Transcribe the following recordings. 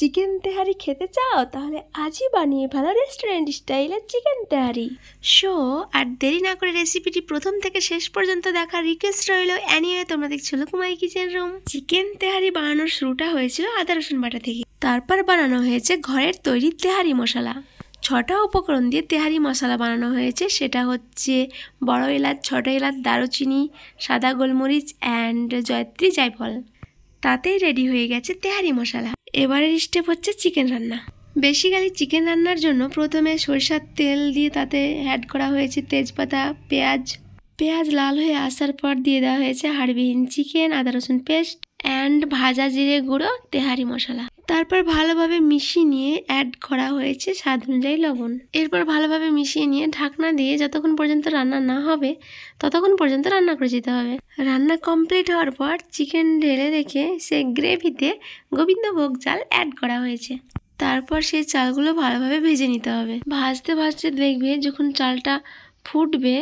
Chicken তেহারি খেতে চাও? তাহলে আজই বানিয়ে ফেলো রেস্টুরেন্ট স্টাইলের চিকেন তেহারি। শো আর দেরি না করে রেসিপিটি প্রথম থেকে শেষ পর্যন্ত দেখার রিকোয়েস্ট রইল। অ্যানিওয়ে তোমরা দেখছো লুকুমাই কিচেন রুম। চিকেন তেহারি বানানোর শুরুটা হয়েছিল আদা রসুন বাটা থেকে, তারপর বানানো হয়েছে ঘরের তৈরি তেহারি মশলা। 6টা উপকরণ দিয়ে তেহারি মশলা বানানো হয়েছে, সেটা হচ্ছে বড় এলাচ, ছোট এলাচ, দারুচিনি, সাদা গোলমরিচ অ্যান্ড জয়ত্রী জায়ফল। তাতেই রেডি হয়ে গেছে তেহারি মশলা। এবারের স্টেপ হচ্ছে চিকেন রান্না। বেসিক্যালি চিকেন রান্নার জন্য প্রথমে সরিষার তেল দিয়ে তাতে অ্যাড করা হয়েছে তেজপাতা, পেঁয়াজ লাল হয়ে আসার পর দিয়ে দেওয়া হয়েছে হাড়বিহীন চিকেন, আদা রসুন পেস্ট অ্যান্ড ভাজা জিরে গুঁড়ো, তেহারি মশলা। তারপর ভালোভাবে মিশিয়ে নিয়ে অ্যাড করা হয়েছে স্বাদ অনুযায়ী লবণ। এরপর ভালোভাবে মিশিয়ে নিয়ে ঢাকনা দিয়ে যতক্ষণ পর্যন্ত রান্না না হবে ততক্ষণ পর্যন্ত রান্না করে যেতে হবে। রান্না কমপ্লিট হওয়ার পর চিকেন ঢেলে রেখে সেই গ্রেভিতে গোবিন্দভোগ চাল অ্যাড করা হয়েছে। তারপর সেই চালগুলো ভালোভাবে ভেজে নিতে হবে। ভাজতে ভাজতে দেখবে যখন চালটা ফুটবে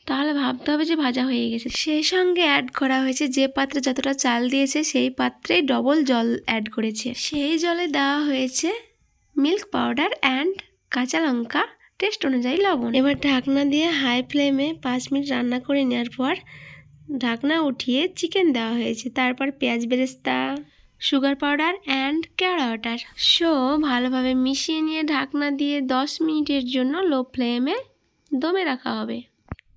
তাহলে ভাবতে হবে যে ভাজা হয়ে গেছে। সেই সঙ্গে অ্যাড করা হয়েছে যে পাত্রে যতটা চাল দিয়েছে সেই পাত্রে ডবল জল অ্যাড করেছে। সেই জলে দেওয়া হয়েছে মিল্ক পাউডার অ্যান্ড কাঁচা লঙ্কা, টেস্ট অনুযায়ী লবণ। এবার ঢাকনা দিয়ে হাই ফ্লেমে 5 মিনিট রান্না করে নেওয়ার পর ঢাকনা উঠিয়ে চিকেন দেওয়া হয়েছে। তারপর পেঁয়াজ বেরেস্তা, সুগার পাউডার অ্যান্ড কেওড়া ওয়াটার শো ভালোভাবে মিশিয়ে নিয়ে ঢাকনা দিয়ে 10 মিনিটের জন্য লো ফ্লেমে দমে রাখা হবে।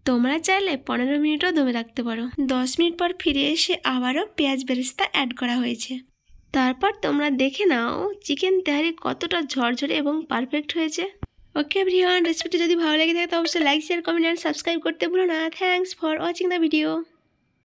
তোমরা চাইলে 15 মিনিটও দমে রাখতে পারো। 10 মিনিট পর ফিরে এসে আবারও পেঁয়াজ বেরেস্তা অ্যাড করা হয়েছে। তারপর তোমরা দেখে নাও চিকেন তেহারি কতটা ঝরঝরে এবং পারফেক্ট হয়েছে। ওকে এভরিওয়ান, রেসিপিটি যদি ভালো লেগে থাকে তো অবশ্যই like, share, comment and subscribe করতে ভুলো না। Thanks for watching the video.